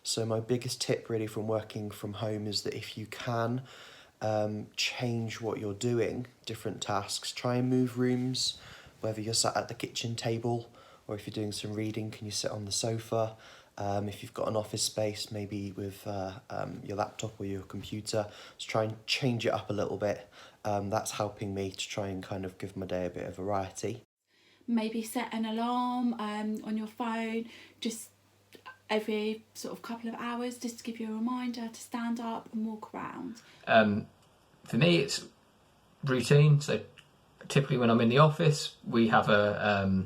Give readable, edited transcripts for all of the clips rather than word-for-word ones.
So my biggest tip really from working from home is that if you can change what you're doing, different tasks, try and move rooms, whether you're sat at the kitchen table or if you're doing some reading, can you sit on the sofa? If you've got an office space, maybe with your laptop or your computer, just try and change it up a little bit. That's helping me to try and kind of give my day a bit of variety. Maybe set an alarm on your phone, just every sort of couple of hours, just to give you a reminder to stand up and walk around. For me, it's routine. So typically when I'm in the office, we have a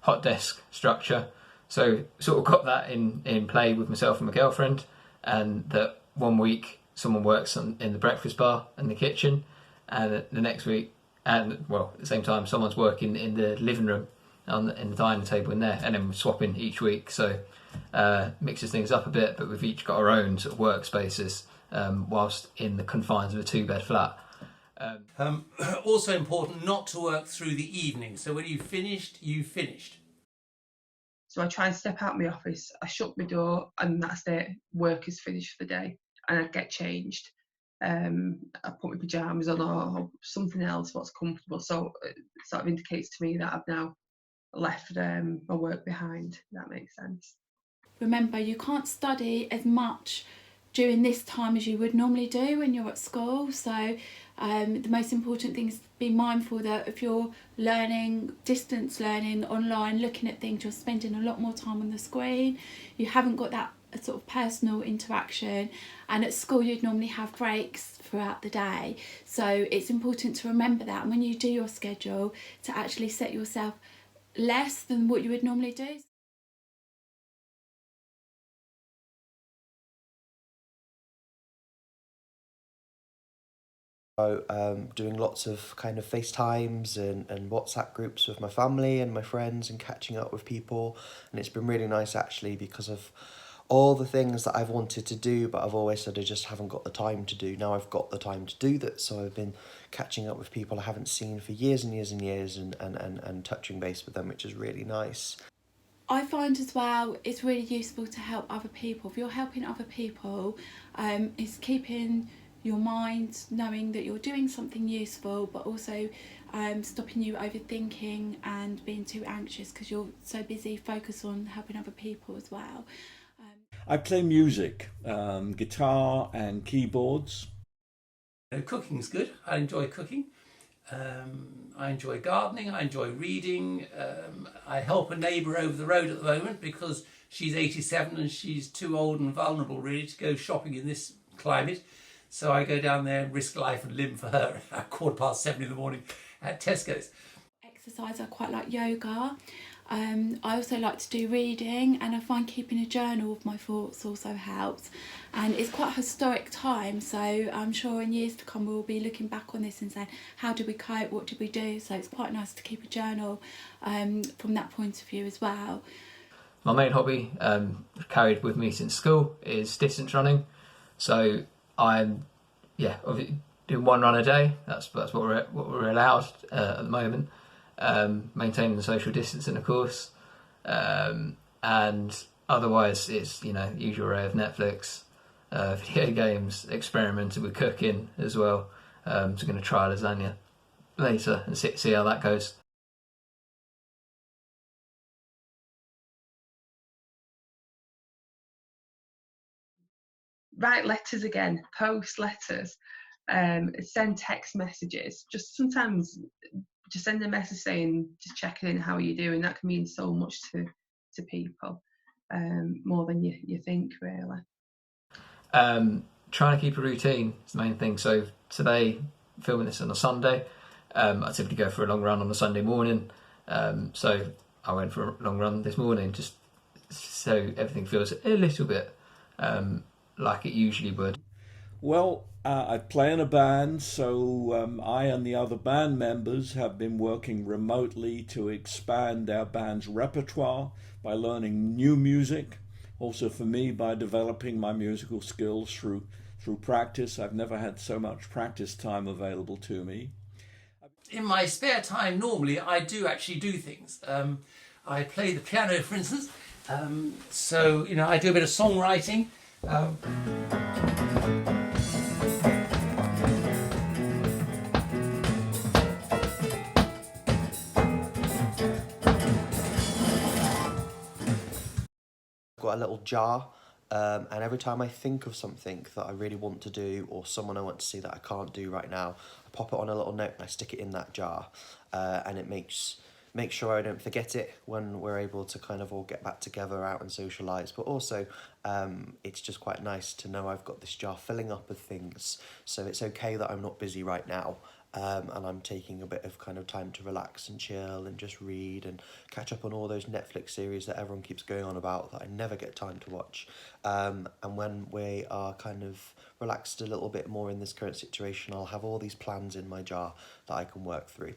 hot desk structure. So sort of got that in play with myself and my girlfriend, and that one week someone works in the breakfast bar and the kitchen, and the next week, and well, at the same time, someone's working in the living room in the dining table in there, and then we're swapping each week. So mixes things up a bit, but we've each got our own sort of workspaces whilst in the confines of a 2-bed flat. Also important not to work through the evening. So when you've finished, you've finished. So I try and step out of my office, I shut my door, and that's it. Work is finished for the day, and I get changed. I put my pyjamas on or something else, what's comfortable. So it sort of indicates to me that I've now left my work behind. If that makes sense. Remember, you can't study as much during this time as you would normally do when you're at school. So the most important thing is to be mindful that if you're learning, distance learning, online, looking at things, you're spending a lot more time on the screen. You haven't got that sort of personal interaction, and at school you'd normally have breaks throughout the day. So it's important to remember that, and when you do your schedule, to actually set yourself less than what you would normally do. So doing lots of kind of FaceTimes and WhatsApp groups with my family and my friends and catching up with people. And it's been really nice actually because of all the things that I've wanted to do, but I've always said I just haven't got the time to do. Now I've got the time to do that. So I've been catching up with people I haven't seen for years and years and years and touching base with them, which is really nice. I find as well it's really useful to help other people. If you're helping other people, it's keeping your mind knowing that you're doing something useful, but also stopping you overthinking and being too anxious because you're so busy focused on helping other people as well. I play music, guitar and keyboards. Cooking's good. I enjoy cooking. I enjoy gardening. I enjoy reading. I help a neighbour over the road at the moment because she's 87 and she's too old and vulnerable really to go shopping in this climate. So I go down there and risk life and limb for her at 7:15 in the morning at Tesco's. Exercise, I quite like yoga. I also like to do reading, and I find keeping a journal of my thoughts also helps. And it's quite a historic time, so I'm sure in years to come we'll be looking back on this and saying, how did we cope, what did we do? So it's quite nice to keep a journal from that point of view as well. My main hobby, carried with me since school, is distance running. So I'm doing one run a day. That's what we're allowed at the moment. Maintaining the social distancing, of course, and otherwise it's usual array of Netflix, video games, experimenting with cooking as well. So going to try lasagna later and see how that goes. Write letters again, post letters, send text messages. Just sometimes just send a message saying, just checking in, how are you doing? That can mean so much to people, more than you think, really. Trying to keep a routine is the main thing. So today, filming this on a Sunday, I typically go for a long run on a Sunday morning. So I went for a long run this morning, just so everything feels a little bit like it usually would. Well, I play in a band, so I and the other band members have been working remotely to expand our band's repertoire by learning new music. Also for me, by developing my musical skills through practice. I've never had so much practice time available to me. In my spare time, normally I do actually do things. I play the piano, for instance, So, you know, I do a bit of songwriting. Got a little jar, and every time I think of something that I really want to do or someone I want to see that I can't do right now, I pop it on a little note and I stick it in that jar, and it makes sure I don't forget it when we're able to kind of all get back together out and socialise. But also, it's just quite nice to know I've got this jar filling up with things, so it's okay that I'm not busy right now. And I'm taking a bit of kind of time to relax and chill and just read and catch up on all those Netflix series that everyone keeps going on about that I never get time to watch. And when we are kind of relaxed a little bit more in this current situation, I'll have all these plans in my jar that I can work through.